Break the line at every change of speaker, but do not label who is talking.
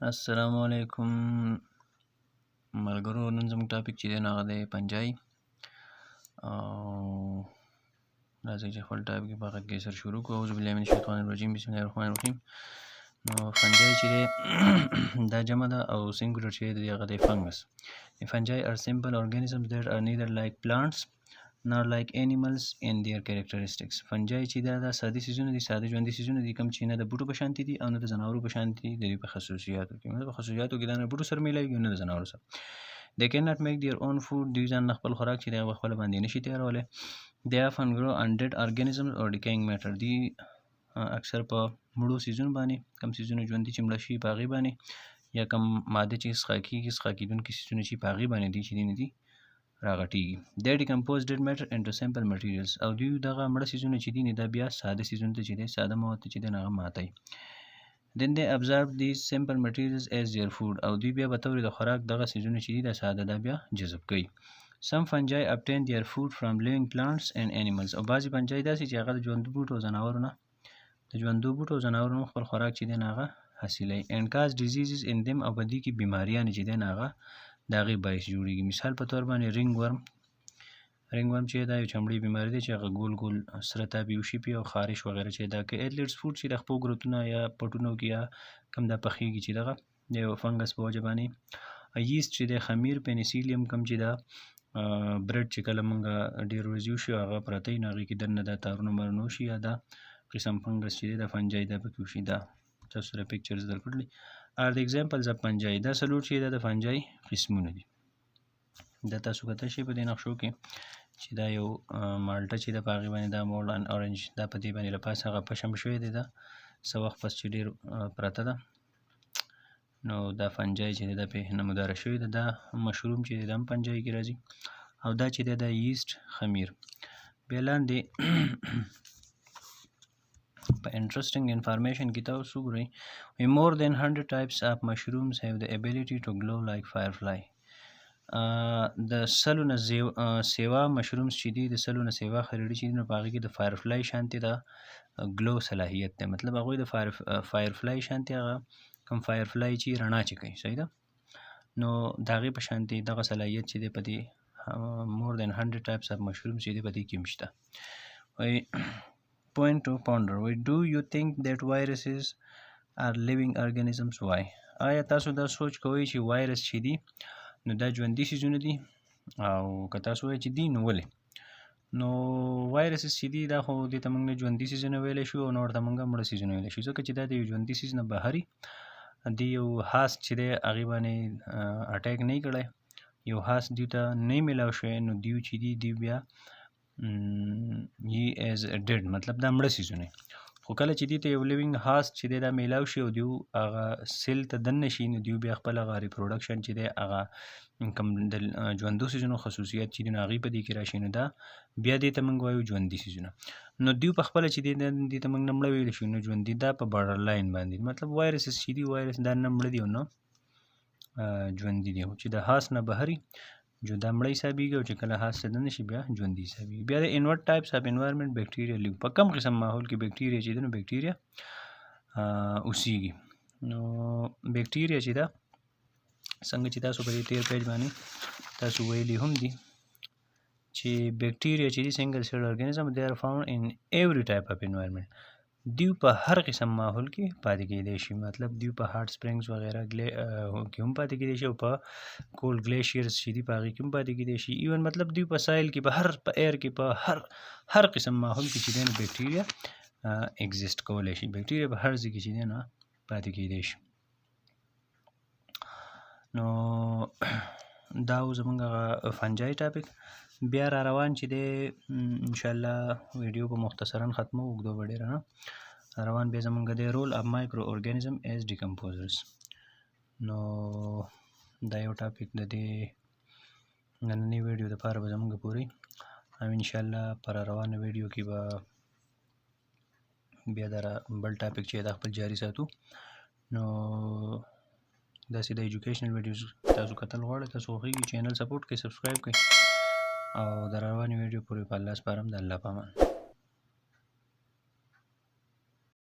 السلام علیکم ملګرو. نن زموږ ټاپک چې دی نو هغه دی پنجای، او راځئ چې خپل ټاپک په هغه کې سر شروع کړو. اعوذ بالله من الشیطان الرجیم، بسم الله الرحمن الرحیم. نو فنجای چې دی دا جمع ده او سینګولر چې دی هغه دی فنګس. فنجای are simple organisms that are neither like plants nor like animals in their characteristics. فنجای چې دا ساده څیزونه دي، ساده ژوندي څیزونه دي، کوم چې نه د بوټو په شانتي دي او نه د ځناورو په شانتي دي. د دوی په خصوصیاتو کې په خصوصیاتو کې دا نه بوټو سره میلاوي نه د ځناورو سره. They cannot make their own food. دوی ځان خپل خوراک چې دی هغه خپل باندې نشي تیارولی. They often grow on dead organisms or decaying matter. دوی اکثر په مړو څیزونو باندې، کوم څیزونه ژوندي چې مړه شي په هغې باندې، یا کوم ماده چې څښاک کېږي، څښاک کېدونکي څیزونه چې په هغې باندې دي چې دی نه دي راغټېږي. They decompose dead matter into simple materials. او دوی دغه مړه څیزونه چې دي نه دا بیا ساده څیزونو ته چې دی، ساده مواد ته چې دی هغه ماتوي. Then they absorb these simple materials as their food. او دوی بیا به طور د خوراک دغه څیزونه چې دي دا ساده دا بیا جذب کوي. Some fungi obtain their food from living plants and animals. او بعضې فنجای داسې چې هغه د ژوندو بوټو او ځناورو نه، د ژوندو بوټو او ځناورو نه خپل خوراک چې دی هغه حاصلوي. And cause diseases in them. او په دې کې بیماریانې چې دی هغه د هغې باعث جوړېږي. مثال په طور باندې رینګ ورم چې دا یو چمړی بیماری دی چې هغه ګول ګول سره تابي وشي پې او خارش وغیره چې دا که ایتلیټس فوډ چې د خپو ګروتونه یا پټونو کې یا کم دا پخېږي چې دغه د یو فنګس په وجه باندې. ییست چې دی خمیر، پینسیلیم کم چې دا برډ چې کله موږ ډېر ورځې وشي هغه پرته وي نو هغې کې دننه دا تارونه مارونه وشي یا دا قسم فنګس چې دی د فنجای دا پکې وشي. دا تاسو سره پکچرز درکړلي are the examples of fungi. دا څلور چې دا د فنجای قسمونه دي. دا تاسو کته شي په دې نقشو کې چې دا یو مالټه چې د په هغې باندې دا مولډ ان اورنج دا په دې باندې له پاسه هغه پشم شوی دی، دا څه وخت پس چې ډېر پرته ده نو دا فنجای چې دی دا پې نموداره شوې ده. دا مشروم چې دی دا هم فنجای کې راځي. او دا چې دی دا ییسټ خمیر. بیا لاندې په انټرسټینګ انفارمیشن کې تاسو وګورئ more than 100 types of mushrooms have the ability to glow like firefly. د سلو نه سیوا مشرومز چې دي، د سلو نه سیوا خریډي چې دي نو په هغې کې د فایرفلای شانتې د ګلو صلاحیت دی. مطلب هغوی د فایرفلای شانتې هغه کوم فایرفلای چې رڼا چې کوي، صحیح ده، نو د هغې په شانتې دغه صلاحیت چې دی په دې more than 100 types of mushrooms چې دی په دې کې هم شته. وایي point to ponder. Do you think that viruses are living organisms? Why? آیا تاسو دا سوچ کوئ چې وایرس چې دي نو دا ژوندي څیزونه دي؟ او که تاسو وایئ چې دي نو ولې؟ نو وایرسز چې دي دا خو دې ته موږ نه ژوندي څیزونه ویلی شو او نه ورته موږ مړه څیزونه ویلی شو، ځکه چې دا د یو ژوندي څیز نه بهر دی، یو هاست چې دی هغې باندې اټیک نه کړی، یو هاست دوی ته نه میلاو شوی، نو دوی چې دي دوی بیا یې ایز ډیډ مطلب دا مړه څیزونه. خو کله چې دې ته یو لیوینګ هاست چې دی دا میلاو شي او دیو هغه سیل ته دننه شي نو دیو بیا خپل هغه ریپروډکشن چې دی هغه کوم د ژوندو څیزونو خصوصیت چې دي نو هغې په دې کې راشي، نو دا بیا دې ته موږ وایو ژوندي څیزونه. نو دوی په خپله چې دی دې ته موږ نه مړه ویلی شو، نو ژوندي دا په بارډر لاین باندې مطلب وایرسز چې دي وایرس دا نه مړه دي او نه ژوندي دي، چې د هاست نه بهر جو دا مړه حسابېږي او چې کله هاست ته دننه شي بیا ژوندي حسابېږي. بیا د انورټ ټایپس اف انوایرمنټ بیکټیریا لیو. په کم قسم ماحول کې بیکټیریا چې ده نو بیکټیریا اوسیږي. نو بیکټیریا چې ده څنګه چې تاسو په دې تیر پیج باندې تاسو ویلي هم دي چې بیکټیریا چې دي سنګل سیل ارګانیزم they are found in every type of environment. دیو په هر قسم ماحول کې پاتې کېدی شي، مطلب دیو په هارټ سپرینګز وغیره کې هم پاتې کېدی شي او په کولډ ګلیشیرز چې دي په هغې کې هم پاتې کېدی شي. ایون مطلب دیو په سایل کې په ایر کې په هر قسم ماحول کې چې دی نو بیکټیریا ایگزیسټ کولی شي. بیکټیریا په هر ځای کې چې دی نو پاتې کېدی شي. نو دا و زموږ هغه فنجای ټاپک. بیا را روان چې دی انشاءالله ویډیو په مختصرا ختمو، اوږدو به ډېره نه روان. بیا زموږ دی رول اف مایکرو ارګانیزم ایز ډیکمپوزرز. نو دا یو ټاپک د دې نننۍ ویډیو دپاره به زموږ پورې او انشاءالله پر روانه ویډیو کې به بیا دا بل ټاپک چې دا خپل جاري ساتو. نو داسې د ایجوکیشنل ویډیوز تاسو کتل غواړئ، تاسو خوښېږي چینل سپورټ کوئ، سبسکرایب کوئ او د روانې ویډیو پورې په الله سپارم. د الله په امان.